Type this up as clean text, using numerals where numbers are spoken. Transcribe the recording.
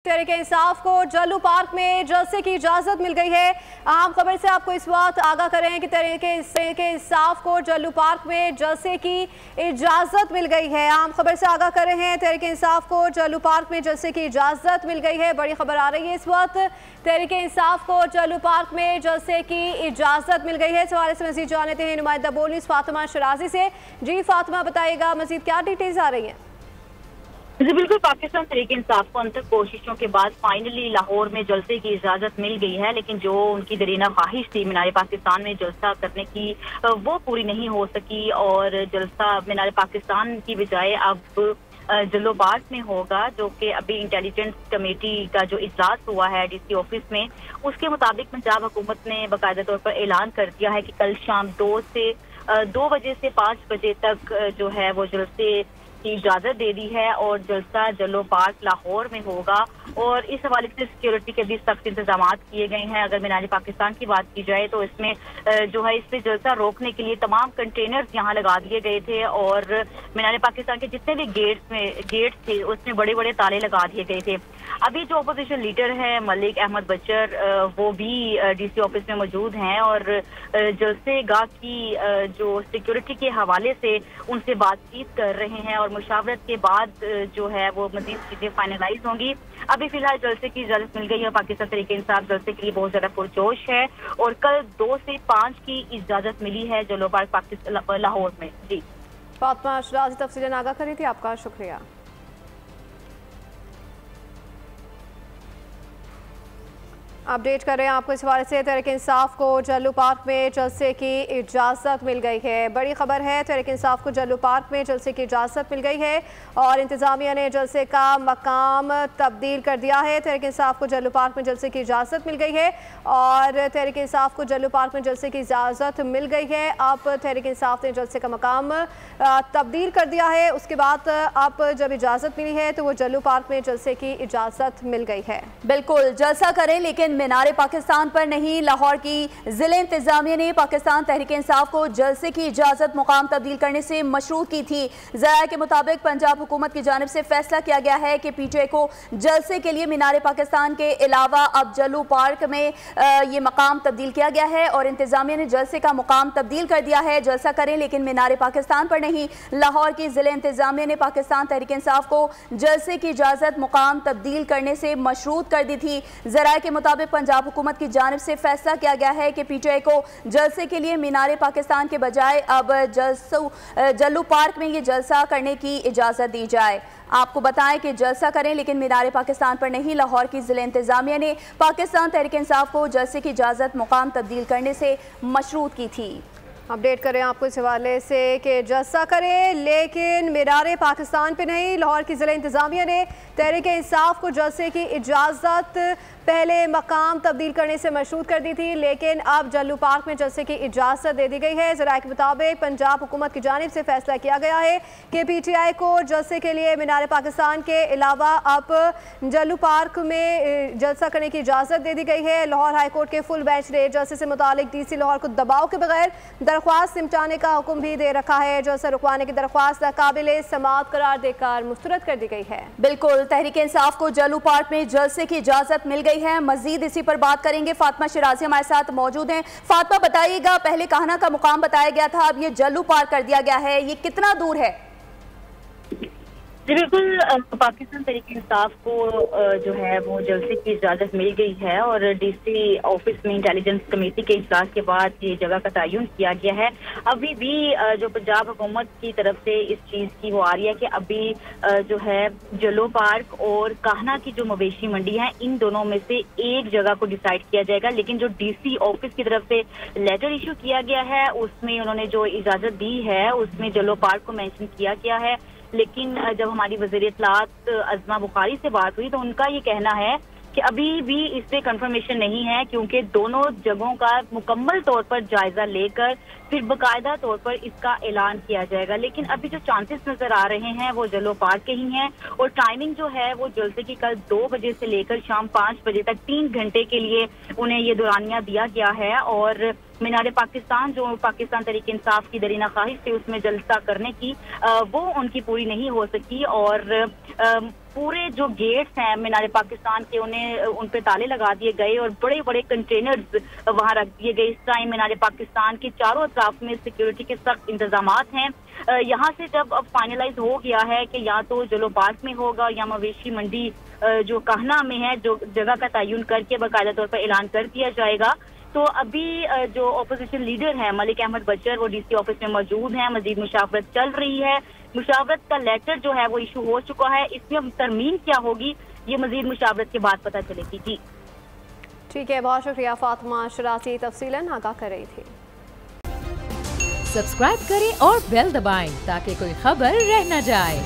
तहरीक इंसाफ को जल्लू पार्क में जलसे की इजाजत मिल गई है। अहम खबर से आपको इस वक्त आगाह कर रहे हैं कि तहरीक इंसाफ को जल्लू पार्क में जलसे की इजाजत मिल गई है। अहम खबर से आगाह कर रहे हैं तहरीक इंसाफ को जल्लू पार्क में जलसे की इजाजत मिल गई है। बड़ी खबर आ रही है इस वक्त, तहरीक इंसाफ को जल्लू पार्क में जलसे की इजाजत मिल गई है। इस हवाले से मजीद जान लेते हैं नुमाइंदा बोल न्यूज़ फातिमा शराजी से। जी फातिमा, बताइएगा मजीद क्या डिटेल्स आ रही हैं? जी बिल्कुल, पाकिस्तान तहरीक इंसाफ को अंतर कोशिशों के बाद फाइनली लाहौर में जलसे की इजाजत मिल गई है, लेकिन जो उनकी दरीना ख्वाहिश थी मीनार पाकिस्तान में जलसा करने की वो पूरी नहीं हो सकी और जलसा मीनार पाकिस्तान की बजाय अब जल्लू पार्क में होगा, जो कि अभी इंटेलिजेंस कमेटी का जो इजलास हुआ है डीसी ऑफिस में, उसके मुताबिक पंजाब हुकूमत ने बाकायदा तौर पर ऐलान कर दिया है कि कल शाम 2 बजे से 5 बजे तक जो है वो जलसे की इजाजत दे दी है और जलसा जल्लू पार्क लाहौर में होगा। और इस हवाले से सिक्योरिटी के भी सख्त इंतजाम किए गए हैं। अगर मीनार पाकिस्तान की बात की जाए तो इसमें जो है इस पे जलसा रोकने के लिए तमाम कंटेनर्स यहाँ लगा दिए गए थे और मीनार पाकिस्तान के जितने भी गेट्स थे उसमें बड़े बड़े ताले लगा दिए गए थे। अभी जो अपोजिशन लीडर है मलिक अहमद बचर, वो भी डीसी ऑफिस में मौजूद हैं और जलसे गाह की जो सिक्योरिटी के हवाले से उनसे बातचीत कर रहे हैं और मुशावरत के बाद जो है वो मजीद चीजें फाइनलाइज होंगी। अभी फिलहाल जलसे की इजाजत मिल गई है। पाकिस्तान तहरीक इंसाफ जलसे के लिए बहुत ज्यादा पुरजोश है और कल 2 से 5 की इजाजत मिली है जल्लू पार्क पाकिस्तान लाहौर में। जी फातिमा शराजी तफसीलन आगाह करी थी, आपका शुक्रिया। अपडेट कर रहे हैं आपको इस हवाले से, तहरीक इंसाफ को जल्लू पार्क में जलसे की इजाज़त मिल गई है। बड़ी खबर है, तहरीक इंसाफ को जल्लू पार्क में जलसे की इजाज़त मिल गई है और इंतज़ामिया ने जलसे का मकाम तब्दील कर दिया है। तहरीक इंसाफ को जल्लू पार्क में जलसे की इजाज़त मिल गई है और तहरीक इंसाफ को जल्लू पार्क में जलसे की इजाज़त मिल गई है। अब तहरीक इंसाफ ने जलसे का मकाम तब्दील कर दिया है। उसके बाद अब जब इजाज़त मिली है तो वो जल्लू पार्क में जलसे की इजाज़त मिल गई है। बिल्कुल, जलसा करें लेकिन मीनार पाकिस्तान पर नहीं। लाहौर की जिले इंतजामिया ने पाकिस्तान तहरीक इंसाफ को जलसे की इजाजत मुकाम तब्दील करने से मशरूत की थी। ज़राए के मुताबिक पंजाब हुकूमत की जानिब से फैसला किया गया है कि पीटीआई को जलसे के लिए मीनार पाकिस्तान के अलावा अब जल्लू पार्क में ये मकाम तब्दील किया गया है और इंतजामिया ने जलसे का मुकाम तब्दील कर दिया है। जलसा करें लेकिन मीनार पाकिस्तान पर नहीं। लाहौर की जिले इंतजामिया ने पाकिस्तान तहरीक इंसाफ को जलसे की इजाजत मुकाम तब्दील करने से मशरूत कर दी थी। ज़राए के मुताबिक पंजाब हुकूमत की जानिब से फैसला किया गया है कि पीटीआई को जलसे के लिए मीनार पाकिस्तान के बजाय अब जल्लू पार्क में ये जलसा करने की इजाज़त दी जाए। आपको बताएं कि जलसा करें लेकिन मीनार पाकिस्तान पर नहीं। लाहौर की जिले इंतजामिया ने पाकिस्तान तहरीक इंसाफ को जलसे की इजाज़त मुकाम तब्दील करने से मशरूत की थी। अपडेट करें आपको इस हवाले से कि जलसा करें लेकिन मीनार पाकिस्तान पे नहीं। लाहौर की जिला इंतजामिया ने तहरीक इंसाफ को जलसे की इजाज़त पहले मकाम तब्दील करने से मशरूत कर दी थी, लेकिन अब जल्लू पार्क में जलसे की इजाज़त दे दी गई है। ज़राए के मुताबिक पंजाब हुकूमत की जानिब से फैसला किया गया है कि पीटीआई को जलसे के लिए मीनार पाकिस्तान के अलावा अब जल्लू पार्क में जलसा करने की इजाज़त दे दी गई है। लाहौर हाई कोर्ट के फुल बेंच ने जलसे से मुतालिक डीसी लाहौर को दबाव के बगैर दरख्वास्त निपटाने का हुक्म भी दे रखा है। जलसा रुकवाने की दरख्वास्त नाकाबिले समाअत करार देकर मुस्तरद कर दी गई है। बिल्कुल, तहरीक इंसाफ को जल्लू पार्क में जलसे की इजाज़त मिल गई है। मजीद इसी पर बात करेंगे, फातिमा शराजी हमारे साथ मौजूद हैं। फातिमा, बताइएगा, पहले कहना का मुकाम बताया गया था, अब ये जल्लू पार्क कर दिया गया है, ये कितना दूर है? जी बिल्कुल, पाकिस्तान तहरीक इंसाफ को जो है वो जलसे की इजाज़त मिल गई है और डीसी ऑफिस में इंटेलिजेंस कमेटी के इजलास के बाद ये जगह का तयन किया गया है। अभी भी जो पंजाब हुकूमत की तरफ से इस चीज़ की वो आ रही है कि अभी जो है जल्लू पार्क और काहना की जो मवेशी मंडी है, इन दोनों में से एक जगह को डिसाइड किया जाएगा। लेकिन जो डीसी ऑफिस की तरफ से लेटर इशू किया गया है उसमें उन्होंने जो इजाज़त दी है उसमें जल्लू पार्क को मेंशन किया गया है। लेकिन जब हमारी वज़ीर इत्तलात अज़मा बुखारी से बात हुई तो उनका ये कहना है कि अभी भी इस पे कंफर्मेशन नहीं है, क्योंकि दोनों जगहों का मुकम्मल तौर पर जायजा लेकर फिर बाकायदा तौर पर इसका ऐलान किया जाएगा। लेकिन अभी जो चांसेस नजर आ रहे हैं वो जल्लू पार्क के ही हैं और टाइमिंग जो है वो जलसे की कल 2 बजे से लेकर शाम 5 बजे तक 3 घंटे के लिए उन्हें ये दौरानिया दिया गया है। और मीनार पाकिस्तान जो पाकिस्तान तहरीक इंसाफ की दरीना ख्वाहिश थी उसमें जलसा करने की वो उनकी पूरी नहीं हो सकी और पूरे जो गेट्स हैं मीनार पाकिस्तान के उन पे ताले लगा दिए गए और बड़े बड़े कंटेनर्स वहां रख दिए गए। इस टाइम मीनार पाकिस्तान के चारों अतराफ में सिक्योरिटी के सख्त इंतजामात हैं। यहाँ से जब अब फाइनलाइज हो गया है कि या तो जलो पार्क में होगा या मवेशी मंडी जो कहना में है, जो जगह का तयन करके बाकायदा तौर पर ऐलान कर दिया जाएगा। तो अभी जो ऑपोजिशन लीडर है मलिक अहमद बचर वो डीसी ऑफिस में मौजूद हैं। मजीद मुशावरत चल रही है। मुशावरत का लेटर जो है वो इशू हो चुका है। इसमें तरमीम क्या होगी ये मजीद मुशावरत के बाद पता चलेगी। जी ठीक है, बहुत शुक्रिया फातिमा शरासी तफसीलन आगाह कर रही थी। सब्सक्राइब करें और बेल दबाएं ताकि कोई खबर रह न जाए।